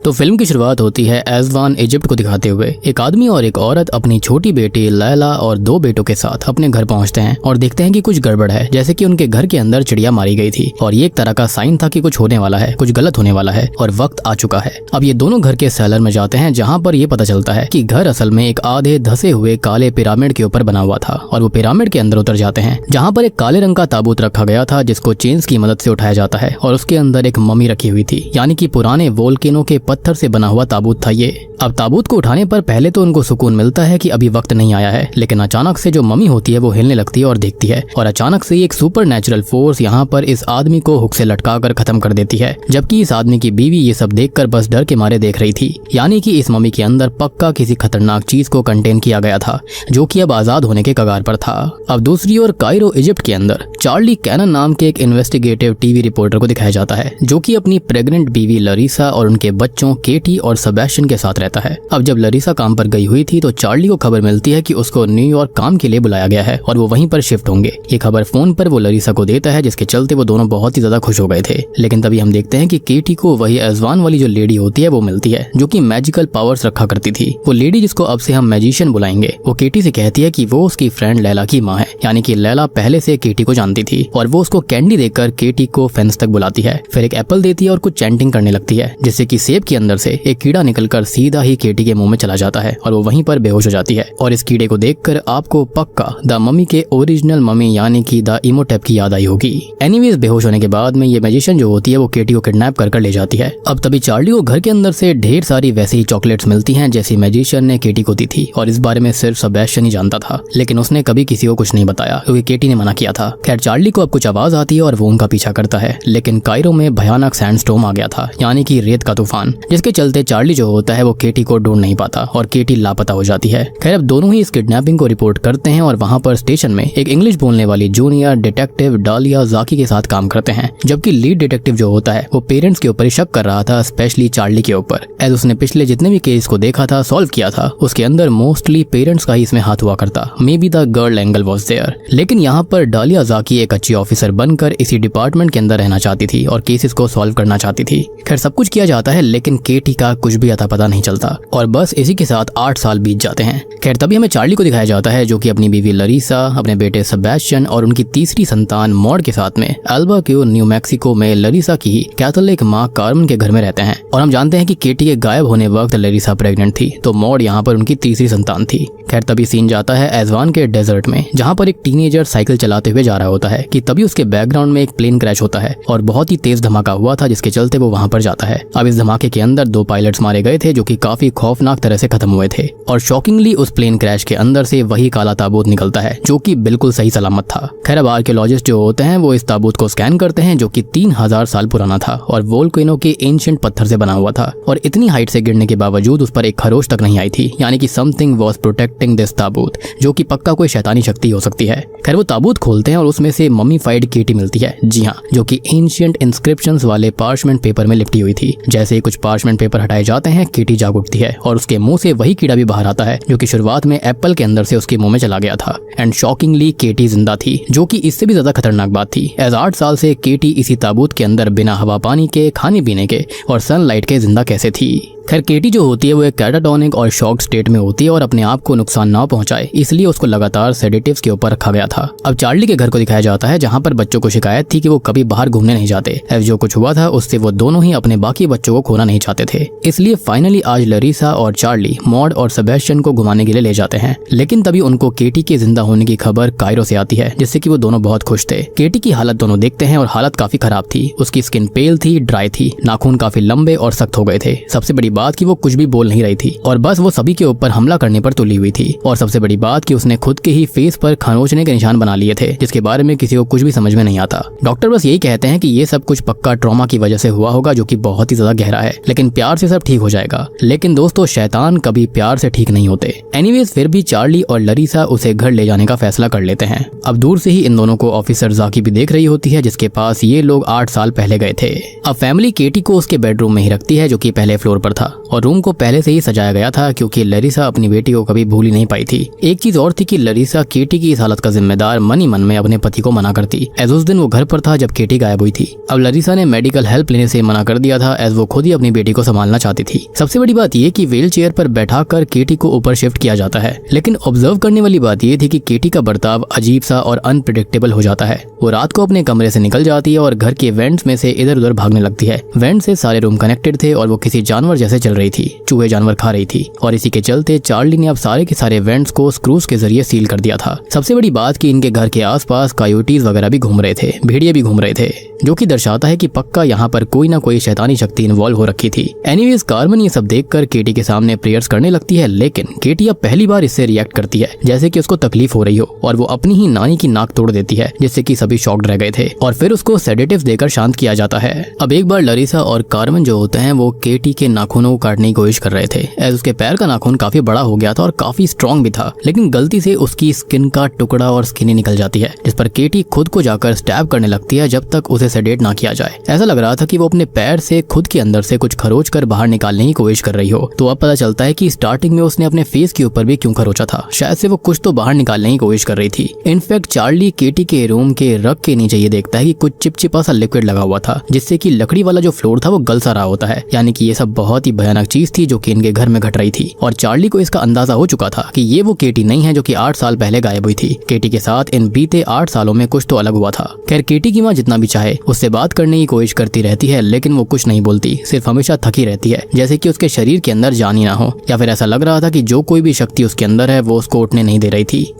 तो फिल्म की शुरुआत होती है एज़वान इजिप्ट को दिखाते हुए। एक आदमी और एक औरत अपनी छोटी बेटी लैला और 2 बेटों के साथ अपने घर पहुंचते हैं और देखते हैं कि कुछ गड़बड़ है, जैसे कि उनके घर के अंदर चिड़िया मारी गई थी और ये एक तरह का साइन था कि कुछ होने वाला है, कुछ गलत होने वाला है और वक्त आ चुका है। अब ये दोनों घर के सेलर में जाते हैं, जहाँ पर ये पता चलता है कि घर असल में एक आधे धसे हुए काले पिरामिड के ऊपर बना हुआ था और वो पिरामिड के अंदर उतर जाते हैं, जहाँ पर एक काले रंग का ताबूत रखा गया था जिसको चेन्स की मदद से उठाया जाता है और उसके अंदर एक मम्मी रखी हुई थी, यानी कि पुराने वोल्केनो के पत्थर से बना हुआ ताबूत था ये। अब ताबूत को उठाने पर पहले तो उनको सुकून मिलता है कि अभी वक्त नहीं आया है, लेकिन अचानक से जो मम्मी होती है वो हिलने लगती है और देखती है और अचानक से एक सुपर नेचुरल फोर्स यहाँ पर इस आदमी को हुक से लटका कर खत्म कर देती है, जबकि इस आदमी की बीवी ये सब देखकर बस डर के मारे देख रही थी, यानी कि इस मम्मी के अंदर पक्का किसी खतरनाक चीज को कंटेन किया गया था जो कि अब आजाद होने के कगार पर था। अब दूसरी ओर कायरो इजिप्ट के अंदर चार्ली कैनन नाम के एक इन्वेस्टिगेटिव टीवी रिपोर्टर को दिखाया जाता है, जो कि अपनी प्रेग्नेंट बीवी लरीसा और उनके बच्चों केटी और सेबेस्टियन के साथ रहता है। अब जब लरीसा काम पर गई हुई थी तो चार्ली को खबर मिलती है कि उसको न्यूयॉर्क काम के लिए बुलाया गया है और वो वहीं पर शिफ्ट होंगे। ये खबर फोन पर वो लरीसा को देता है, जिसके चलते वो दोनों बहुत ही ज्यादा खुश हो गए थे। लेकिन तभी हम देखते हैं कि केटी को वही एज़वान वाली जो लेडी होती है वो मिलती है, जो कि मैजिकल पावर्स रखा करती थी। वो लेडी, जिसको अब से हम मैजिशियन बुलाएंगे, वो केटी से कहती है कि वो उसकी फ्रेंड लैला की माँ है, यानी कि लैला पहले से केटी को जानती थी और वो उसको कैंडी देकर केटी को फेंस तक बुलाती है, फिर एक एप्पल देती है और कुछ चैंटिंग करने लगती है, जिससे कि सेब के अंदर से एक कीड़ा निकलकर सीधा ही केटी के मुंह में चला जाता है और वो वहीं पर बेहोश हो जाती है। और इस कीड़े को देखकर आपको पक्का द मम्मी के ओरिजिनल मम्मी यानी कि द इमोटेप की याद आई होगी। एनीवेज, बेहोश होने के बाद में ये मैजिशियन जो होती है वो केटी को किडनैप कर ले जाती है। अब तभी चार्ली को घर के अंदर से ढेर सारी वैसी ही चॉकलेट्स मिलती हैं जैसी मैजिशियन ने केटी को दी थी और इस बारे में सिर्फ सेबेस्टियन ही जानता था, लेकिन उसने कभी किसी को कुछ नहीं बताया क्योंकि केटी ने मना किया था। खैर, चार्ली को अब कुछ आवाज आती है और वो उनका पीछा करता है, लेकिन कायरो में भयानक सैंडस्टॉर्म आ गया था, यानी कि रेत का तूफान, जिसके चलते चार्ली जो होता है वो केटी को ढूंढ नहीं पाता और केटी लापता हो जाती है। खैर, अब दोनों ही इस किडनैपिंग को रिपोर्ट करते हैं और वहाँ पर स्टेशन में एक इंग्लिश बोलने वाली जूनियर डिटेक्टिव डालिया जाकी के साथ काम करते हैं, जबकि लीड डिटेक्टिव जो होता है वो पेरेंट्स के ऊपर शक कर रहा था, स्पेशली चार्ली के ऊपर, एज उसने पिछले जितने भी केस को देखा था, सॉल्व किया था, उसके अंदर मोस्टली पेरेंट्स का ही इसमें हाथ हुआ करता। Maybe the girl angle was there. लेकिन यहाँ पर डालिया जाकी एक अच्छी ऑफिसर बनकर इसी डिपार्टमेंट के अंदर रहना चाहती थी और केसेस को सॉल्व करना चाहती थी। खैर, सब कुछ किया जाता है, लेकिन केटी का कुछ भी अता पता नहीं चलता और बस इसी के साथ 8 साल बीत जाते हैं। खैर, तभी हमें चार्ली को दिखाया जाता है, जो कि अपनी बीवी लरीसा, अपने बेटे सेबेस्टियन और उनकी तीसरी संतान मॉड के साथ में अल्बुकर्क, न्यू मैक्सिको में लरीसा की कैथोलिक माँ कार्मेन के घर में रहते हैं। और हम जानते हैं कि केटी के गायब होने वक्त लरीसा प्रेग्नेंट थी, तो मॉड यहाँ पर उनकी तीसरी संतान थी। खैर, तभी सीन जाता है एज़वान के डेजर्ट में, जहाँ पर एक टीनेजर साइकिल चलाते हुए जा रहा होता है कि तभी उसके बैकग्राउंड में एक प्लेन क्रैश होता है और बहुत ही तेज धमाका हुआ था, जिसके चलते वो वहाँ पर जाता है। अब इस धमाके के अंदर 2 पायलट्स मारे गए थे, जो कि काफी खौफनाक तरह से खत्म हुए थे और शॉकिंगली उस प्लेन क्रैश के अंदर से वही काला ताबूत निकलता है, जो कि बिल्कुल सही सलामत था। खैर, अब आर्कियोलॉजिस्ट जो होते हैं वो इस ताबूत को स्कैन करते हैं, जो कि 3000 साल पुराना था और वोल्केनो के एंशिएंट पत्थर से बना हुआ था और इतनी हाइट से गिरने के बावजूद उस पर एक खरोच तक नहीं आई थी, यानी कि समथिंग वाज प्रोटेक्टिंग दिस ताबूत, जो कि पक्का कोई शैतानी शक्ति हो सकती है। खैर, वो ताबूत खोलते हैं और उसमें से मम्मीफाइड केटी मिलती है, जी हाँ, जो कि एंशिएंट इंस्क्रिप्शंस वाले पार्चमेंट पेपर में लिपटी हुई थी। जैसे ही कुछ पार्चमेंट पेपर हटाए जाते हैं, केटी जाग उठती है और उसके मुंह से वही कीड़ा भी बाहर आता है, जो कि शुरुआत में एप्पल के अंदर से उसके मुंह में चला गया था। एंड शॉकिंगली केटी जिंदा थी, जो कि इससे भी ज्यादा खतरनाक बात थी, एज 8 साल से केटी इसी ताबूत के अंदर बिना हवा पानी के, खाने पीने के और सनलाइट के जिंदा कैसे थी। खैर, केटी जो होती है वो एक कैटाटोनिक और शॉक्ड स्टेट में होती है और अपने आप को नुकसान ना पहुंचाए इसलिए उसको लगातार सेडेटिव्स के ऊपर रखा गया था। अब चार्ली के घर को दिखाया जाता है, जहां पर बच्चों को शिकायत थी कि वो कभी बाहर घूमने नहीं जाते। जो कुछ हुआ था उससे वो दोनों ही अपने बाकी बच्चों को खोना नहीं चाहते थे, इसलिए फाइनली आज लरीसा और चार्ली मॉड और सेबेस्टियन को घुमाने के लिए ले जाते हैं। लेकिन तभी उनको केटी के जिंदा होने की खबर कायरो से आती है, जिससे कि वो दोनों बहुत खुश थे। केटी की हालत दोनों देखते हैं और हालत काफी खराब थी। उसकी स्किन पेल थी, ड्राई थी, नाखून काफी लंबे और सख्त हो गए थे। सबसे बड़ी बात कि वो कुछ भी बोल नहीं रही थी और बस वो सभी के ऊपर हमला करने पर तुली हुई थी। और सबसे बड़ी बात कि उसने खुद के ही फेस पर खरोंचने के निशान बना लिए थे, जिसके बारे में किसी को कुछ भी समझ में नहीं आता। डॉक्टर बस यही कहते हैं कि ये सब कुछ पक्का ट्रॉमा की वजह से हुआ होगा, जो कि बहुत ही ज्यादा गहरा है, लेकिन प्यार से सब ठीक हो जाएगा। लेकिन दोस्तों, शैतान कभी प्यार से ठीक नहीं होते। एनीवेज, फिर भी चार्ली और लरीसा उसे घर ले जाने का फैसला कर लेते हैं। अब दूर से ही इन दोनों को ऑफिसर जाकी भी देख रही होती है, जिसके पास ये लोग 8 साल पहले गए थे। अब फैमिली केटी को उसके बेडरूम में ही रखती है, जो कि पहले फ्लोर पर था और रूम को पहले से ही सजाया गया था क्योंकि लरीसा अपनी बेटी को कभी भूल ही नहीं पाई थी। एक चीज और थी कि लरीसा केटी की इस हालत का जिम्मेदार मन ही मन में अपने पति को मना करती, एज उस दिन वो घर पर था जब केटी गायब हुई थी। अब लरीसा ने मेडिकल हेल्प लेने से मना कर दिया था एज वो खुद ही अपनी बेटी को संभालना चाहती थी। सबसे बड़ी बात ये कि व्हील चेयर पर बैठा कर केटी को ऊपर शिफ्ट किया जाता है, लेकिन ऑब्जर्व करने वाली बात ये थी कि केटी का बर्ताव अजीब सा और अनप्रिडिक्टेबल हो जाता है। वो रात को अपने कमरे से निकल जाती है और घर के वेंट्स में से इधर उधर भागने लगती है। वेंट से सारे रूम कनेक्टेड थे और वो किसी जानवर जैसे चल रही थी, चूहे जानवर खा रही थी। और इसी के चलते चार्ली ने अब सारे के सारे वेंट्स को स्क्रूज के जरिए सील कर दिया था। सबसे बड़ी बात कि इनके घर के आसपास कायोटीज वगैरह भी घूम रहे थे, भेड़िए भी घूम रहे थे, जो कि दर्शाता है कि पक्का यहाँ पर कोई ना कोई शैतानी शक्ति इन्वॉल्व हो रखी थी। एनीवेज कार्मेन ये सब देखकर केटी के सामने प्रेयर्स करने लगती है, लेकिन केटी अब पहली बार इससे रिएक्ट करती है जैसे कि उसको तकलीफ हो रही हो और वो अपनी ही नानी की नाक तोड़ देती है, जिससे कि सभी शॉक्ड रह गए थे और फिर उसको सेडेटिव देकर शांत किया जाता है। अब एक बार लरीसा और कार्मेन जो होते हैं वो केटी के नाखूनों को काटने की कोशिश कर रहे थे, एज उसके पैर का नाखून काफी बड़ा हो गया था और काफी स्ट्रॉन्ग भी था, लेकिन गलती से उसकी स्किन का टुकड़ा और स्किन ही निकल जाती है, जिस पर केटी खुद को जाकर स्टैब करने लगती है जब तक उसे सेडेट ना किया जाए। ऐसा लग रहा था कि वो अपने पैर से खुद के अंदर से कुछ खरोच कर बाहर निकालने की कोशिश कर रही हो। तो अब पता चलता है कि स्टार्टिंग में उसने अपने फेस के ऊपर भी क्यों खरोचा था, शायद से वो कुछ तो बाहर निकालने की कोशिश कर रही थी। इनफैक्ट चार्ली केटी के रूम के रग के नीचे ये देखता है कि कुछ चिपचिपा सा लिक्विड लगा हुआ था, जिससे कि लकड़ी वाला जो फ्लोर था वो गल सा रहा होता है। यानी कि ये सब बहुत ही भयानक चीज थी जो कि इनके घर में घट रही थी और चार्ली को इसका अंदाजा हो चुका था कि ये वो केटी नहीं है जो कि 8 साल पहले गायब हुई थी। केटी के साथ इन बीते 8 सालों में कुछ तो अलग हुआ था। खैर केटी की माँ जितना भी चाहे उससे बात करने की कोशिश करती रहती है, लेकिन वो कुछ नहीं बोलती, सिर्फ हमेशा थकी रहती है, जैसे कि उसके शरीर के अंदर जान ही ना हो, या फिर ऐसा लग रहा था कि जो कोई भी शक्ति उसके अंदर है वो उसको उठने नहीं दे रही थी।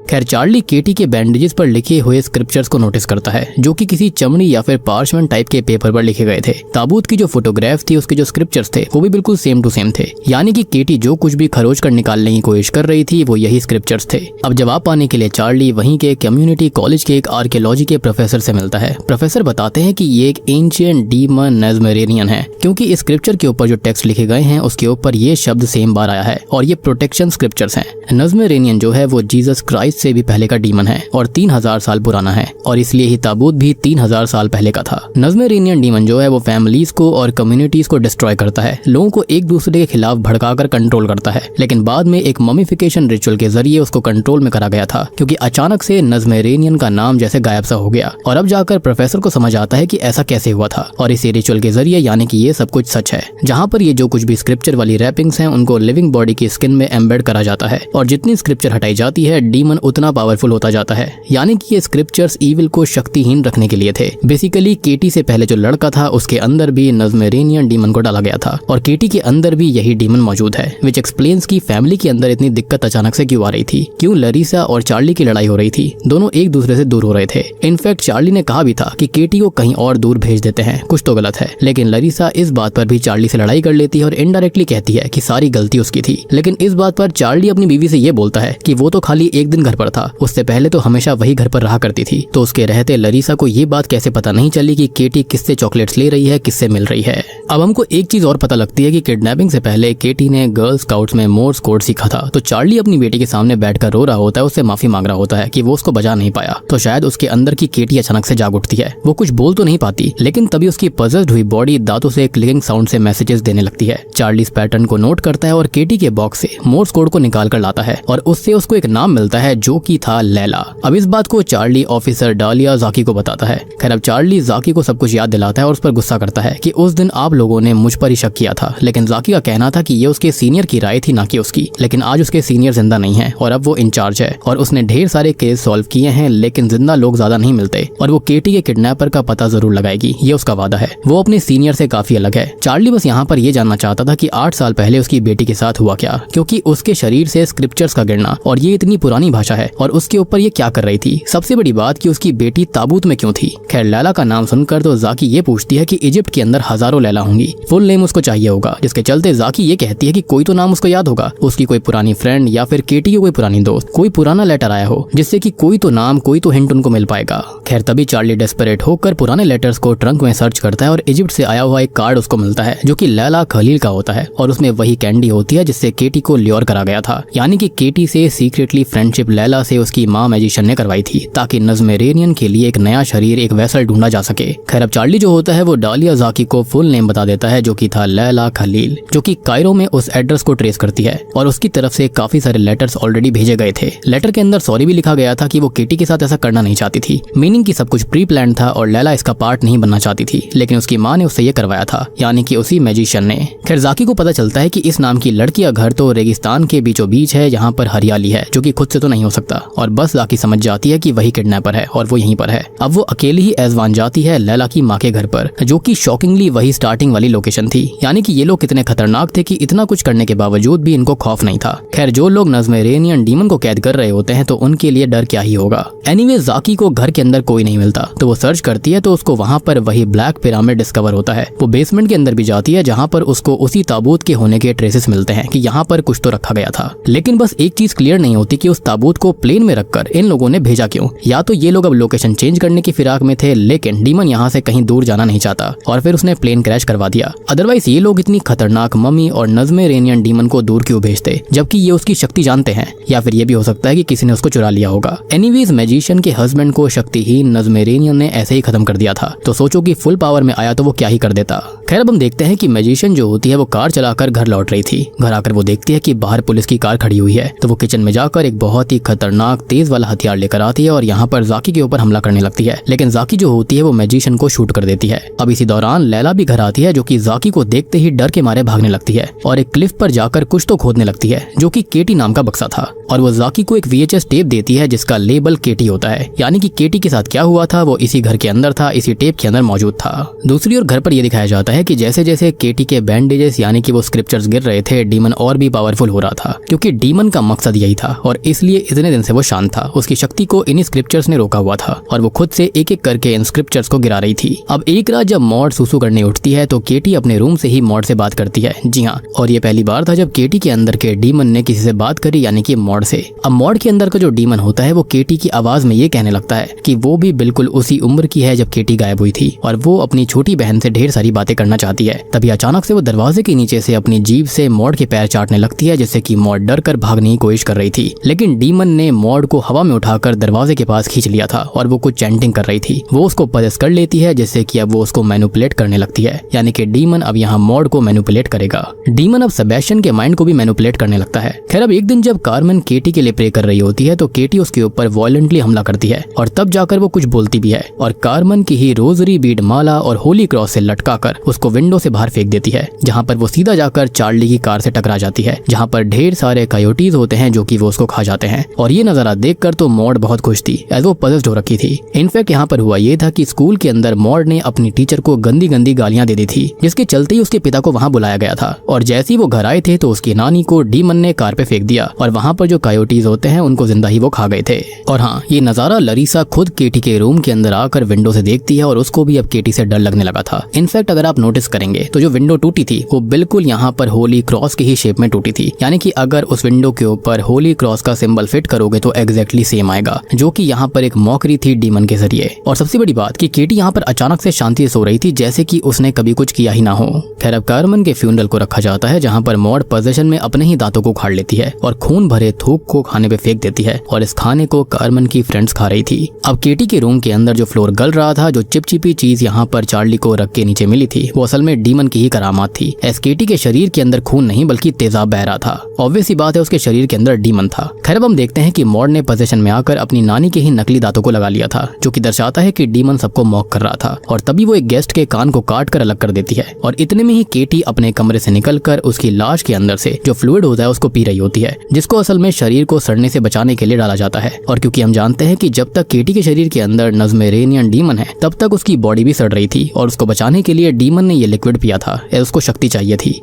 खैर चार्ली केटी के बैंडेजेस पर लिखे हुए स्क्रिप्चर्स को नोटिस करता है, जो कि किसी चमड़ी या फिर पार्चमेंट टाइप के पेपर पर लिखे गए थे। ताबूत की जो फोटोग्राफ थी उसके जो स्क्रिप्चर्स थे वो भी बिल्कुल सेम टू सेम थे, यानी कि केटी जो कुछ भी खरोच कर निकालने की कोशिश कर रही थी वो यही स्क्रिप्चर्स थे। अब जवाब पाने के लिए चार्ली वहीं के कम्युनिटी कॉलेज के एक आर्कियोलॉजी के प्रोफेसर से मिलता है। प्रोफेसर बताते हैं कि ये एक एंशिएंट डीमन नेज़मेरेनियन है, क्योंकि इस स्क्रिप्चर के ऊपर जो टेक्स्ट लिखे गए हैं उसके ऊपर ये शब्द सेम बार आया है और ये प्रोटेक्शन स्क्रिप्चर्स हैं। नेज़मेरेनियन जो है वो जीसस क्राइस्ट से भी पहले का डीमन है और 3000 साल पुराना है और इसलिए ही ताबूत भी 3000 साल पहले का था। नेज़मेरेनियन डीमन जो है वो फैमिलीज को और कम्युनिटीज को डिस्ट्रॉय करता है, लोगों को एक दूसरे के खिलाफ भड़काकर कंट्रोल करता है, लेकिन बाद में एक ममीफिकेशन रिचुअल के जरिए उसको कंट्रोल में करा गया था, क्योंकि अचानक से नेज़मेरेनियन का नाम जैसे गायब सा हो गया और अब जाकर प्रोफेसर को समझ आता है कि ऐसा कैसे हुआ था और इसी रिचुअल के जरिए यानी कि ये सब कुछ सच है, जहाँ पर ये जो कुछ भी स्क्रिप्चर वाली रैपिंग्स हैं उनको लिविंग बॉडी की स्किन में एम्बेड करा जाता है और जितनी स्क्रिप्चर हटाई जाती है डीमन उतना पावरफुल होता जाता है। यानी कि ये स्क्रिप्चर्स ईविल को शक्तिहीन रखने के लिए थे। बेसिकली केटी से पहले जो लड़का था उसके अंदर भी नेज़मेरेनियन डीमन को डाला गया था और केटी के अंदर भी यही डीमन मौजूद है, विच एक्सप्लेन्स की फैमिली के अंदर इतनी दिक्कत अचानक से क्यों आ रही थी, क्यों लरीसा और चार्ली की लड़ाई हो रही थी, दोनों एक दूसरे से दूर हो रहे थे। इनफैक्ट चार्ली ने कहा भी था कि केटी को कहीं और दूर भेज देते हैं, कुछ तो गलत है, लेकिन लरीसा इस बात पर भी चार्ली से लड़ाई कर लेती है और इनडायरेक्टली कहती है कि सारी गलती उसकी थी। लेकिन इस बात पर चार्ली अपनी बीवी से ये बोलता है कि वो तो खाली एक दिन घर पर था, उससे पहले तो हमेशा वही घर पर रहा करती थी, तो उसके रहते लरीसा को ये बात कैसे पता नहीं चली कि केटी किससे चॉकलेट्स ले रही है, किससे मिल रही है। अब हमको एक चीज और पता लगती है कि किडनैपिंग से पहले केटी ने गर्ल स्काउट्स में मोर्स कोड सीखा था। तो चार्ली अपनी बेटी के सामने बैठकर रो रहा होता है, उससे माफी मांग रहा होता है कि वो उसको बचा नहीं पाया, तो शायद उसके अंदर की केटी अचानक से जाग उठती है। वो कुछ बोल तो नहीं पाती, लेकिन तभी उसकी पजल्ड हुई बॉडी दांतों से क्लिकिंग साउंड से मैसेजेस देने लगती है। चार्ली इस पैटर्न को नोट करता है और केटी के बॉक्स से मोर्स कोड को निकाल कर लाता है और उससे उसको एक नाम मिलता है जो कि था लैला। अब इस बात को चार्ली ऑफिसर डालिया जाकी को बताता है। खैर अब चार्ली जाकी को सब कुछ याद दिलाता है और उस पर गुस्सा करता है कि उस दिन आप लोगों ने मुझ पर ही शक किया था, लेकिन जाकी का कहना था कि ये उसके सीनियर की राय थी ना कि उसकी। लेकिन आज उसके सीनियर जिंदा नहीं है और अब वो इंचार्ज है और उसने ढेर सारे केस सॉल्व किए हैं, लेकिन जिंदा लोग ज्यादा नहीं मिलते और वो केटी के किडनैपर का पता जरूर लगाएगी, ये उसका वादा है। वो अपने सीनियर से काफी अलग है। चार्ली बस यहाँ पर ये जानना चाहता था कि 8 साल पहले उसकी बेटी के साथ हुआ क्या, क्योंकि उसके शरीर से स्क्रिप्चर्स का गिरना और ये इतनी पुरानी भाषा है और उसके ऊपर ये क्या कर रही थी। सबसे बड़ी बात कि उसकी बेटी ताबूत में क्यों थी। खैर लैला का नाम सुनकर तो जाकी ये पूछती है कि इजिप्ट के अंदर हजारों लैला होंगी, फुल नेम उसको चाहिए होगा, जिसके चलते जाकी ये कहती है कि कोई तो नाम उसको याद होगा, उसकी कोई पुरानी फ्रेंड या फिर केटी की कोई पुरानी दोस्त, कोई पुराना लेटर आया हो जिससे कि कोई तो नाम कोई तो हिंट उनको मिल पाएगा। खैर तभी चार्ली डेस्परेट होकर पुराने लेटर्स को ट्रंक में सर्च करता है और इजिप्ट से आया हुआ एक कार्ड उसको मिलता है जो कि लैला खलील का होता है और उसमें वही कैंडी होती है जिससे केटी को ल्योर करा गया था। यानी कि केटी से सीक्रेटली फ्रेंडशिप लैला से उसकी माँ मैजिशियन ने करवाई थी ताकि नज़्म-ए-रेनियन के लिए एक नया शरीर, एक वेसल ढूंढा जा सके। खैर अब चार्ली जो होता है वो डालिया ज़ाकी को फुल नेम बता देता है, जो कि था लैला खलील, जो कि कायरो में उस एड्रेस को ट्रेस करती है और उसकी तरफ से काफी सारे लेटर्स ऑलरेडी भेजे गए थे। लेटर के अंदर सॉरी भी लिखा गया था कि वो केटी के साथ ऐसा करना नहीं चाहती थी, मीनिंग कि सब कुछ प्री प्लान था और लैला इसका पार्ट नहीं बनना चाहती थी, लेकिन उसकी माँ ने उससे ये करवाया था, यानी कि उसी मैजिशियन ने। खैर ज़ाकी को पता चलता है कि इस नाम की लड़की का घर तो रेगिस्तान के बीचों बीच है, यहाँ पर हरियाली है, जो कि खुद से तो नहीं हो सकता, और बस ज़ाकी समझ जाती है कि वही किडनैपर है और वो यहीं पर है। अब वो अकेली ही एज़वान जाती है लैला की माँ के घर पर, जो कि शॉकिंगली वही स्टार्टिंग वाली लोकेशन थी, यानी कि ये लोग कितने खतरनाक थे कि इतना कुछ करने के बावजूद भी इनको खौफ नहीं था। खैर जो लोग नज़्म-ए-रेनियन डीमन को कैद कर रहे होते हैं तो उनके लिए डर क्या ही होगा। एनीवे ज़ाकी को घर के अंदर कोई नहीं मिलता, तो वो सर्च करती है तो उसको वहाँ पर वही ब्लैक पिरामिड डिस्कवर होता है। वो बेसमेंट के अंदर भी जाती है जहाँ पर उसको उसी ताबूत के होने के ट्रेसेस मिलते हैं कि यहाँ पर कुछ तो रखा गया था, लेकिन बस एक चीज क्लियर नहीं होती कि उस ताबूत को प्लेन में रखकर इन लोगों ने भेजा क्यों। या तो ये लोग अब लोकेशन चेंज करने की फिराक में थे, लेकिन डीमन यहाँ से कहीं दूर जाना नहीं चाहता और फिर उसने प्लेन क्रैश करवा दिया। अदरवाइज ये लोग इतनी खतरनाक मम्मी और नज़्म-ए-रेनियन डीमन को दूर क्यों भेजते, जबकि ये उसकी शक्ति जानते हैं, या फिर ये भी हो सकता है कि किसी ने उसको चुरा लिया होगा। एनीवेज मैजिशियन के हस्बैंड को शक्तिहीन नज़्म-ए-रेनियन ने ऐसे ही खत्म कर दिया था, तो सोचो कि फुल पावर में आया तो वो क्या ही कर देता। खैर अब हम देखते हैं कि मैजिशियन जो होती है वो कार चलाकर घर लौट रही थी। घर आकर वो देखती है कि बाहर पुलिस की कार खड़ी हुई है, तो वो किचन में जाकर एक बहुत ही खतरनाक तेज वाला हथियार लेकर आती है और यहाँ पर ज़ाकी के ऊपर हमला करने लगती है, लेकिन ज़ाकी जो होती है वो मैजिशियन को शूट कर देती है। अब इसी दौरान लैला भी घर आती है, जो कि ज़ाकी को देखते ही डर के मारे भागने लगती है और एक क्लिफ पर जाकर कुछ तो खोदने लगती है, जो कि केटी नाम का बक्सा था, और वो ज़ाकी को एक VHS टेप देती है जिसका लेबल केटी होता है, यानी कि केटी के साथ क्या हुआ था वो इसी घर के अंदर था, इसी टेप के अंदर मौजूद था। दूसरी ओर घर पर यह दिखाया जाता है कि जैसे जैसे केटी के बैंडेजेस यानी कि वो स्क्रिप्चर्स गिर रहे थे, डीमन और भी पावरफुल हो रहा था, क्योंकि डीमन का मकसद यही था और इसलिए इतने दिन से वो शांत था। उसकी शक्ति को इन्हीं स्क्रिप्चर्स ने रोका हुआ था और वो खुद से एक एक करके इन स्क्रिप्चर्स को गिरा रही थी। अब एक रात जब मॉड सुसु करने उठती है तो केटी अपने रूम से ही मॉड से बात करती है। जी हाँ, और ये पहली बार था जब केटी के अंदर के डीमन ने किसी से बात करी, यानी कि मॉड से। अब मॉड के अंदर का जो डीमन होता है वो केटी की आवाज में ये कहने लगता है कि वो भी बिल्कुल उसी उम्र की है जब केटी गायब हुई थी और वो अपनी छोटी बहन से ढेर सारी बातें करना चाहती है। तभी अचानक से वो दरवाजे के नीचे से अपनी जीभ से मॉड के पैर चाटने लगती है, जिससे कि मॉड डर कर भागने की कोशिश कर रही थी, लेकिन डीमन ने मॉड को हवा में उठाकर दरवाजे के पास खींच लिया था और वो कुछ चैंटिंग कर रही थी। वो उसको पजेस कर लेती है, जिससे कि अब वो उसको मैनिपुलेट करने लगती है, यानी कि डीमन अब यहाँ मॉड को मैनिपुलेट करेगा। डीमन अब सेबेस्टियन के माइंड को भी मैनिपुलेट करने लगता है। खैर अब एक दिन जब कार्मेन केटी के लिए प्रे कर रही होती है तो केटी उसके ऊपर वायलेंटली हमला करती है और तब जाकर वो कुछ बोलती भी है और कार्मेन की ही रोजरी बीड माला और होली क्रॉस से लटकाकर उसको विंडो से बाहर फेंक देती है, जहाँ पर वो सीधा जाकर चार्ली की कार से टकरा जाती है, जहाँ पर ढेर सारे कायोटीज होते हैं जो कि वो उसको खा जाते हैं। और ये नजारा देखकर तो मॉड बहुत खुश थी, एज वो पजेस्ड हो रखी थी। इनफैक्ट यहाँ पर हुआ ये था कि स्कूल के अंदर मॉड ने अपनी टीचर को गंदी गंदी गालियां दे दी थी, जिसके चलते ही उसके पिता को वहाँ बुलाया गया था। और जैसे ही वो घर आए थे तो उसकी नानी को डीमन ने कार पे फेंक दिया और वहाँ पर जो कायोटीज होते हैं उनको जिंदा ही वो खा गए थे। और हाँ, ये नजारा लरीसा खुद केटी के रूम के अंदर आकर विंडो से देखती है और उसको भी अब केटी से डर लगने लगा था। इनफैक्ट अगर आप नोटिस करेंगे तो जो विंडो टूटी थी वो बिल्कुल यहाँ पर होली क्रॉस की ही शेप में टूटी थी, यानी कि अगर उस विंडो के ऊपर होली क्रॉस का सिंबल फिट करोगे तो एग्जैक्टली सेम आएगा, जो कि यहाँ पर एक मॉकरी थी डीमन के जरिए। और सबसे बड़ी बात कि केटी यहाँ पर अचानक से शांति से सो रही थी, जैसे कि उसने कभी कुछ किया ही ना हो। खैर अब कार्मेन के फ्यूनरल को रखा जाता है, जहाँ पर मॉड पोजेशन में अपने ही दांतों को उखाड़ लेती है और खून भरे थूक को खाने पे फेंक देती है और इस खाने को कार्मेन की फ्रेंड्स खा रही थी। अब केटी के रूम के अंदर जो फ्लोर गल रहा था, जो चिपचिपी चीज यहाँ पर चार्ली को रख के नीचे मिली थी, वो असल में डीमन की ही करामात थी। एस केटी के शरीर के अंदर खून नहीं बल्कि तेजाब बह रहा था। ऑब्वियस सी बात है उसके शरीर के अंदर डीमन था। खैर अब हम देखते हैं कि मॉड ने पोजेशन में आकर अपनी नानी के ही नकली दांतों को लगा लिया था, जो कि दर्शाता है कि डीमन सबको मॉक कर रहा था। और तभी वो एक गेस्ट के कान को काट कर अलग कर देती है और इतने में ही केटी अपने कमरे से निकलकर उसकी लाश के अंदर से जो फ्लूइड होता है उसको पी रही होती है, जिसको असल में शरीर को सड़ने से बचाने के लिए डाला जाता है। और क्योंकि हम जानते हैं कि जब तक केटी के शरीर के अंदर नज़्म-ए-रेनियन डीमन है तब तक उसकी बॉडी भी सड़ रही थी और उसको बचाने के लिए डीमन ने ये लिक्विड पिया था, उसको शक्ति चाहिए थी।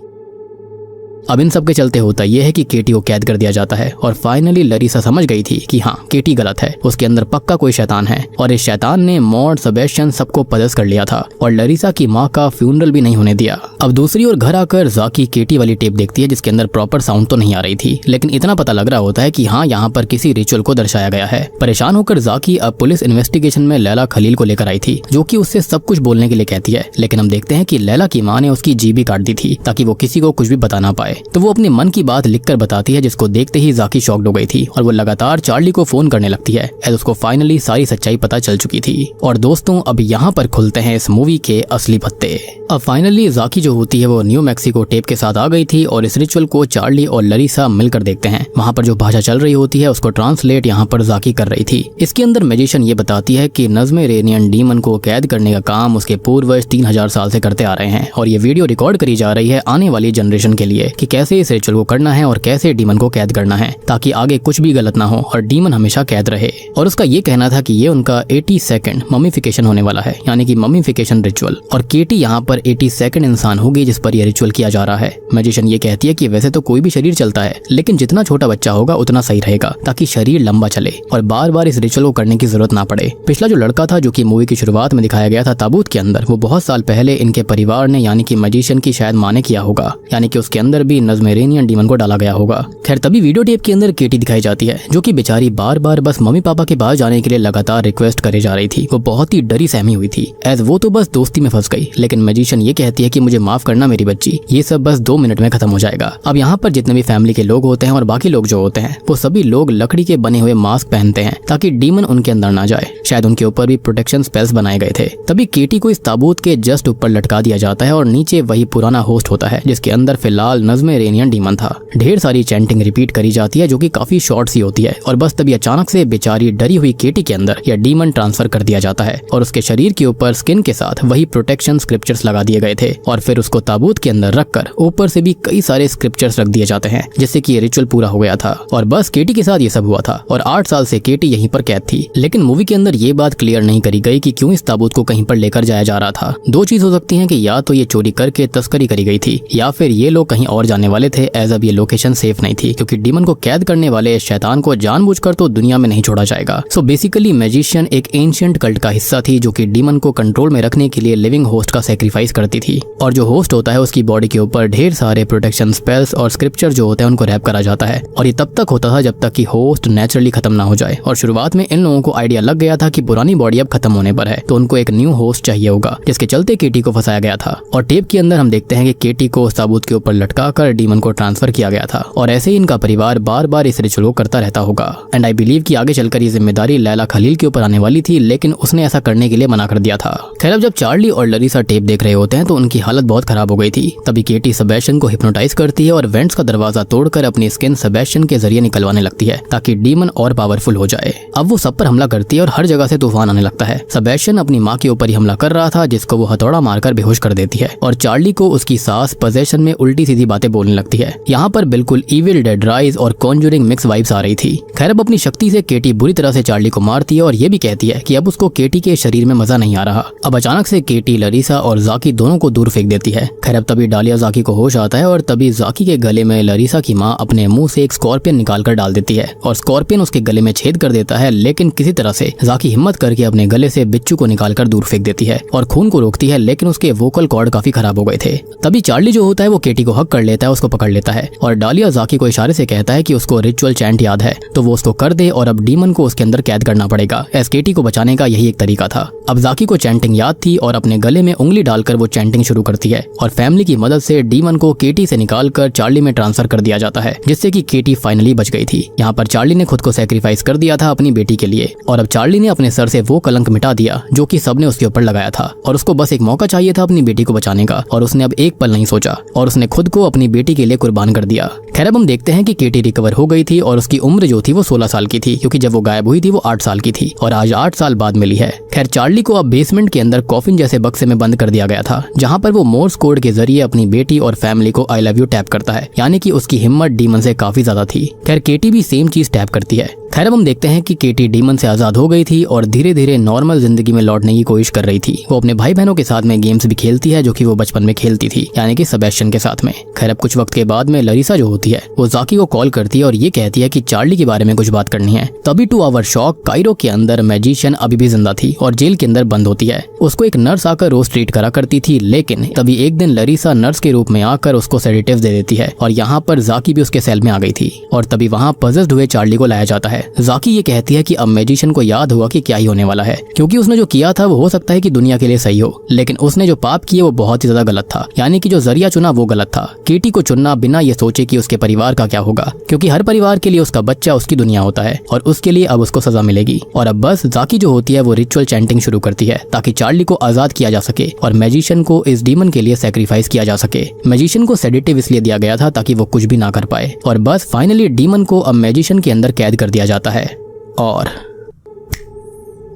अब इन सब के चलते होता यह है कि केटी को कैद कर दिया जाता है और फाइनली लरीसा समझ गई थी कि हाँ, केटी गलत है, उसके अंदर पक्का कोई शैतान है और इस शैतान ने मॉड, सेबेस्टियन सबको पजेस कर लिया था और लरीसा की माँ का फ्यूनरल भी नहीं होने दिया। अब दूसरी ओर घर आकर ज़ाकी केटी वाली टेप देखती है, जिसके अंदर प्रॉपर साउंड तो नहीं आ रही थी, लेकिन इतना पता लग रहा होता है कि हाँ, यहाँ पर किसी रिचुअल को दर्शाया गया है। परेशान होकर ज़ाकी अब पुलिस इन्वेस्टिगेशन में लैला खलील को लेकर आई थी, जो कि उससे सब कुछ बोलने के लिए कहती है, लेकिन हम देखते हैं कि लैला की माँ ने उसकी जीभ भी काट दी थी ताकि वो किसी को कुछ भी बता ना पाए। पाए। तो वो अपने मन की बात लिखकर बताती है, जिसको देखते ही जाकी शॉक्ड हो गई थी और वो लगातार चार्ली को फोन करने लगती है एज उसको फाइनली सारी सच्चाई पता चल चुकी थी। और दोस्तों, अब यहाँ पर खुलते हैं इस मूवी के असली पत्ते। अब फाइनली जाकी जो होती है वो न्यू मैक्सिको टेप के साथ आ गई थी और इस रिचुअल को चार्ली और लरीसा मिलकर देखते हैं। वहाँ पर जो भाषा चल रही होती है उसको ट्रांसलेट यहाँ पर जाकी कर रही थी। इसके अंदर मैजिशियन ये बताती है कि नज़्म-ए-रेनियन डीमन को कैद करने का काम उसके पूर्वज 3000 साल से करते आ रहे हैं और ये वीडियो रिकॉर्ड करी जा रही है आने वाली जनरेशन के लिए कि कैसे इस रिचुअल को करना है और कैसे डीमन को कैद करना है ताकि आगे कुछ भी गलत ना हो और डीमन हमेशा कैद रहे। और उसका ये कहना था कि ये उनका 82nd ममीफिकेशन होने वाला है, यानी कि ममीफिकेशन रिचुअल। और केटी यहाँ पर 82nd इंसान होगी जिस पर यह रिचुअल किया जा रहा है। मैजिशियन ये कहती है कि वैसे तो कोई भी शरीर चलता है, लेकिन जितना छोटा बच्चा होगा उतना सही रहेगा ताकि शरीर लंबा चले और बार बार इस रिचुअल को करने की जरूरत ना पड़े। पिछला जो लड़का था जो कि मूवी की शुरुआत में दिखाया गया था ताबूत के अंदर, वो बहुत साल पहले इनके परिवार ने यानी कि मैजिशियन की शायद माँ ने किया होगा, यानी कि उसके अंदर भी नज़्म-ए-रेनियन डीमन को डाला गया होगा। खैर तभी वीडियो टेप के अंदर केटी दिखाई जाती है जो कि बेचारी बार बार बस मम्मी पापा के पास जाने के लिए लगातार रिक्वेस्ट करे जा रही थी। वो बहुत ही डरी सहमी हुई थी एज वो तो बस दोस्ती में फंस गई। लेकिन मैजिशियन ये कहती है कि मुझे माफ करना मेरी बच्ची, ये सब बस 2 मिनट में खत्म हो जाएगा। अब यहाँ पर जितने भी फैमिली के लोग होते हैं और बाकी लोग जो होते हैं वो सभी लोग लकड़ी के बने हुए मास्क पहनते हैं ताकि डीमन उनके अंदर ना जाए। शायद उनके ऊपर भी प्रोटेक्शन स्पेल्स बनाए गए थे। तभी केटी को इस ताबूत के जस्ट ऊपर लटका दिया जाता है और नीचे वही पुराना होस्ट होता है जिसके अंदर फिलहाल नज़्म-ए-रेनियन डीमन था। ढेर सारी चैंटिंग रिपीट करी जाती है जो कि काफी शॉर्ट सी होती है और बस तभी अचानक से बेचारी डरी हुई केटी के अंदर यह डीमन ट्रांसफर कर दिया जाता है और उसके शरीर के ऊपर स्किन के साथ वही प्रोटेक्शन स्क्रिप्चर्स लगा दिए गए थे और फिर उसको ताबूत के अंदर रखकर ऊपर से भी कई सारे स्क्रिप्चर्स रख दिए जाते हैं जिससे कि ये रिचुअल पूरा हो गया था। और बस केटी के साथ ये सब हुआ था और 8 साल से केटी यहीं पर कैद थी। लेकिन मूवी के अंदर ये बात क्लियर नहीं करी गई कि क्यों इस ताबूत को कहीं पर लेकर जाया जा रहा था। 2 चीज हो सकती है कि या तो ये चोरी करके तस्करी करी गई थी या फिर ये लोग कहीं और जाने वाले थे एज अब ये लोकेशन सेफ नहीं थी, क्योंकि डीमन को कैद करने वाले शैतान को जानबूझकर तो दुनिया में नहीं छोड़ा जाएगा। सो बेसिकली मैजिशियन एक एंशिएंट कल्ट का हिस्सा थी जो कि डीमन को कंट्रोल में रखने के लिए लिविंग होस्ट का सैक्रिफाइस करती थी। और जो होस्ट होता है उसकी बॉडी के ऊपर ढेर सारे प्रोटेक्शन स्पेल्स और स्क्रिप्चर जो होते हैं उनको रैप करा जाता है और ये तब तक होता था जब तक कि होस्ट नेचुरली खत्म ना हो जाए। और शुरुआत में इन लोगों को आइडिया लग गया था कि पुरानी बॉडी अब खत्म होने पर है तो उनको एक न्यू होस्ट चाहिए होगा, जिसके चलते केटी को फंसाया गया था। और टेप के अंदर हम देखते हैं कि केटी को उस ताबूत के ऊपर लटकाकर डीमन को ट्रांसफर किया गया था और ऐसे ही इनका परिवार बार बार इस रिचुअल को करता रहता होगा। एंड आई बिलीव कि आगे चलकर ये जिम्मेदारी लैला खलील के ऊपर आने वाली थी, लेकिन उसने ऐसा करने के लिए मना कर दिया था। खैर अब जब चार्ली और लरीसा टेप देख रहे होते हैं तो उनकी हालत बहुत खराब हो गई थी। तभी केटी सेबेस्टियन को हिप्नोटाइज करती है और वेंट्स का दरवाजा तोड़कर अपनी स्किन सेबेस्टियन के जरिए निकलवाने लगती है ताकि डीमन और पावरफुल हो जाए। अब वो सब पर हमला करती है और हर जगह से तूफान आने लगता है। सेबेस्टियन अपनी माँ के ऊपर ही हमला कर रहा था जिसको वो हथौड़ा मारकर बेहोश कर देती है और चार्ली को उसकी सास पोजेशन में उल्टी सीधी बातें बोलने लगती है। यहाँ पर बिल्कुल इविल डेड राइज और कॉन्जूरिंग मिक्स वाइब्स आ रही थी। खैर अब अपनी शक्ति से केटी बुरी तरह से चार्ली को मारती है और ये भी कहती है कि अब उसको केटी के शरीर में मजा नहीं आ रहा। अब अचानक से केटी लरीसा और जाकी दोनों को दूर फेंक देती है। खैर अब तभी डालिया जाकी को होश आता है और तभी जाकी के गले में लरीसा की माँ अपने मुंह से एक स्कॉर्पियन निकाल कर डाल देती है और स्कॉर्पियन उसके गले में छेद कर देता है। लेकिन किसी तरह से जाकी हिम्मत करके अपने गले से बिच्छू को निकालकर दूर फेंक देती है और खून को रोकती है, लेकिन उसके वोकल कॉर्ड काफी खराब हो गए थे। तभी चार्ली जो होता है वो केटी को हक कर लेता है, उसको पकड़ लेता है और डालिया जाकी को इशारे से कहता है कि उसको रिचुअल चैंट याद है तो वो उसको कर दे और अब डीमन को उसके अंदर कैद करना पड़ेगा। एस केटी को बचाने का यही एक तरीका था। अब जाकी को चैंटिंग याद थी और अपने गले में उंगली डालकर वो चैंटिंग शुरू करती है और फैमिली की मदद से डीमन को केटी से निकालकर चार्ली में ट्रांसफर कर दिया जाता है, जिससे कि केटी फाइनली बच गई थी। यहाँ पर चार्ली ने खुद को सैक्रिफाइस कर दिया था अपनी बेटी के लिए और अब चार्ली ने अपने सर से वो कलंक मिटा दिया जो कि सबने उसके ऊपर लगाया था और उसको बस एक मौका चाहिए था अपनी बेटी को बचाने का और उसने अब एक पल नहीं सोचा और उसने खुद को अपनी बेटी के लिए कुर्बान कर दिया। खैर अब हम देखते हैं कि केटी रिकवर हो गई थी और उसकी उम्र जो थी वो 16 साल की थी, क्योंकि जब वो गायब हुई थी वो 8 साल की थी और आज 8 साल बाद मिली है। खैर चार्ली को अब बेसमेंट के अंदर कॉफिन जैसे बक्से में बंद कर दिया गया था, जहाँ पर वो मोर्स कोड के जरिए अपनी बेटी और फैमिली को आई लव यू टैप करता है, यानी कि उसकी हिम्मत डीमन से काफी ज्यादा थी। खैर केटी भी सेम चीज टैप करती है। खैर अब हम देखते हैं कि केटी डीमन से आजाद हो गई थी और धीरे धीरे नॉर्मल जिंदगी में लौटने की कोशिश कर रही थी। वो अपने भाई बहनों के साथ में गेम्स भी खेलती है जो कि वो बचपन में खेलती थी, यानी कि सेबेस्टियन के साथ में। खैर अब कुछ वक्त के बाद में लरीसा जो होती है वो जाकी को कॉल करती है और ये कहती है कि चार्ली के बारे में कुछ बात करनी है। तभी टू आवर शॉक कायरो के अंदर मैजिशियन अभी भी जिंदा थी और जेल के अंदर बंद होती है। उसको एक नर्स आकर रोज ट्रीट करा करती थी, लेकिन तभी एक दिन लरीसा नर्स के रूप में आकर उसको सेडेटिव्स दे देती है और यहाँ पर जाकी भी उसके सेल में आ गई थी और तभी वहाँ पजेस्ड हुए चार्ली को लाया जाता है। जाकी ये कहती है कि अब मैजिशियन को याद हुआ कि क्या ही होने वाला है, क्योंकि उसने जो किया था वो हो सकता है कि दुनिया के लिए सही हो, लेकिन उसने जो पाप किए वो बहुत ही ज्यादा गलत था, यानी कि जो जरिया चुना वो गलत था। केटी केटी को चुनना बिना ये सोचे कि उसके परिवार का क्या होगा, क्योंकि हर परिवार के लिए उसका बच्चा उसकी दुनिया होता है और उसके लिए अब उसको सजा मिलेगी। और अब बस जाकी जो होती है वो रिचुअल चैंटिंग शुरू करती है ताकि चार्ली को आजाद किया जा सके और मैजिशियन को इस डीमन के लिए सैक्रिफाइस किया जा सके। मैजिशियन को सेडेटिव इसलिए दिया गया था ताकि वो कुछ भी ना कर पाए और बस फाइनली डीमन को अब मैजिशियन के अंदर कैद कर दिया जाता है। और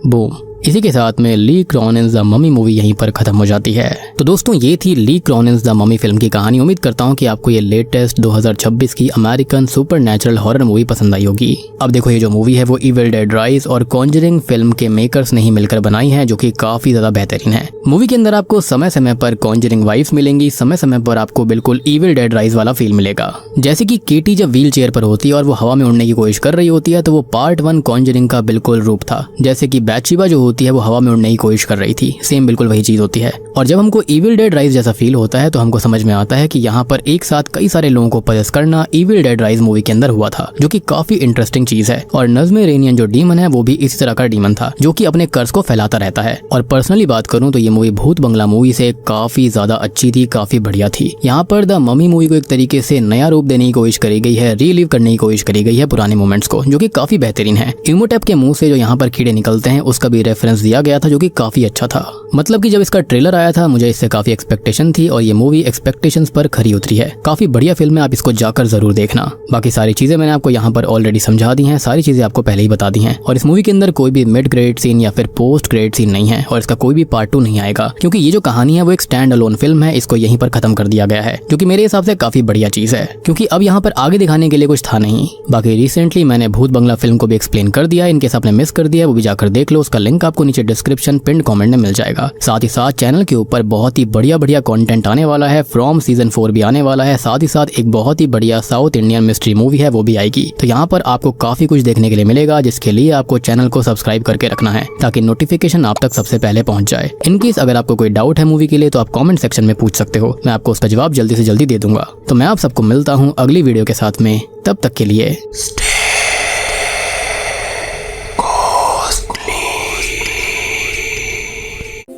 बूम, इसी के साथ में ली क्रॉनिन्स द ममी मूवी यहीं पर खत्म हो जाती है। तो दोस्तों ये थी ली क्रॉनिन्स द ममी फिल्म की कहानी। उम्मीद करता हूँ कि आपको ये लेटेस्ट 2026 की अमेरिकन सुपरनैचुरल हॉरर मूवी पसंद आई होगी। अब देखो ये जो मूवी है वो इविल डेड राइज और कॉन्जरिंग फिल्म के मेकर्स ने ही मिलकर बनाई है, जो कि काफी ज्यादा बेहतरीन है। मूवी के अंदर आपको समय समय पर कॉन्जरिंग वाइफ्स मिलेंगी, समय समय पर आपको बिल्कुल इविल डेड राइज वाला फील मिलेगा। जैसे कि केटी जब व्हील चेयर पर होती है और वो हवा में उड़ने की कोशिश कर रही होती है तो वो पार्ट 1 कॉन्जरिंग का बिल्कुल रूप था। जैसे कि बैथशेबा जो होती है वो हवा में उड़ने की कोशिश कर रही थी, सेम बिल्कुल वही चीज होती है। और जब हमको इविल डेड राइज जैसा फील होता है तो हमको समझ में आता है कि यहाँ पर एक साथ कई सारे लोगों को पजेस करना इविल डेड राइज मूवी के अंदर हुआ था, जो कि काफी इंटरेस्टिंग चीज है। और नज़्म रेनियन जो डीमन है वो भी इसी तरह का डीमन था जो कि अपने कर्ज को फैलाता रहता है। और पर्सनली बात करूं तो ये मूवी भूत बंगला मूवी से काफी ज्यादा अच्छी थी, काफी बढ़िया थी। यहाँ पर द ममी मूवी को एक तरीके से नया रूप देने की कोशिश करी गई है, रीलिव करने की कोशिश करी गई है पुराने मोमेंट्स को, जो कि काफी बेहतरीन है। इमोटेप के मुंह से जो यहाँ पर कीड़े निकलते हैं उसका भी रेफरेंस दिया गया था, जो कि काफी अच्छा था। मतलब कि जब इसका ट्रेलर आया था मुझे इससे काफी एक्सपेक्टेशन थी और ये मूवी एक्सपेक्टेशंस पर खरी उतरी है। काफी बढ़िया फिल्म है, आप इसको जाकर जरूर देखना। बाकी सारी चीजें मैंने आपको यहाँ पर ऑलरेडी समझा दी हैं, सारी चीजें आपको पहले ही बता दी हैं। और इस मूवी के अंदर कोई भी मिड क्रेडिट सीन या फिर पोस्ट क्रेडिट सीन नहीं है और इसका कोई भी पार्ट 2 नहीं आएगा, क्योंकि ये जो कहानी है वो एक स्टैंड अलोन फिल्म है। इसको यहीं पर खत्म कर दिया गया है, जो कि मेरे हिसाब से काफी बढ़िया चीज है, क्योंकि अब यहाँ पर आगे दिखाने के लिए कुछ था नहीं। बाकी रिसेंटली मैंने भूत बंगला फिल्म को भी एक्सप्लेन कर दिया, इनकेस आपने मिस कर दिया वो भी जाकर देख लो, उसका लिंक आपको नीचे डिस्क्रिप्शन पिन कमेंट में मिल जाएगा। साथ ही साथ चैनल के ऊपर बहुत ही बढ़िया बढ़िया कंटेंट आने वाला है, फ्रॉम सीजन 4 भी आने वाला है। साथ ही साथ एक बहुत ही बढ़िया साउथ इंडियन मिस्ट्री मूवी है वो भी आएगी। तो यहाँ पर आपको काफी कुछ देखने के लिए मिलेगा, जिसके लिए आपको चैनल को सब्सक्राइब करके रखना है ताकि नोटिफिकेशन आप तक सबसे पहले पहुंच जाए। इनकेस अगर आपको कोई डाउट है मूवी के लिए तो आप कॉमेंट सेक्शन में पूछ सकते हो, मैं आपको उसका जवाब जल्दी से जल्दी दे दूंगा। तो मैं आप सबको मिलता हूँ अगली वीडियो के साथ में, तब तक के लिए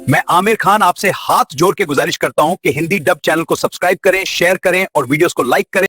मैं आमिर खान आपसे हाथ जोड़ के गुजारिश करता हूं कि हिंदी डब चैनल को सब्सक्राइब करें, शेयर करें और वीडियोस को लाइक करें।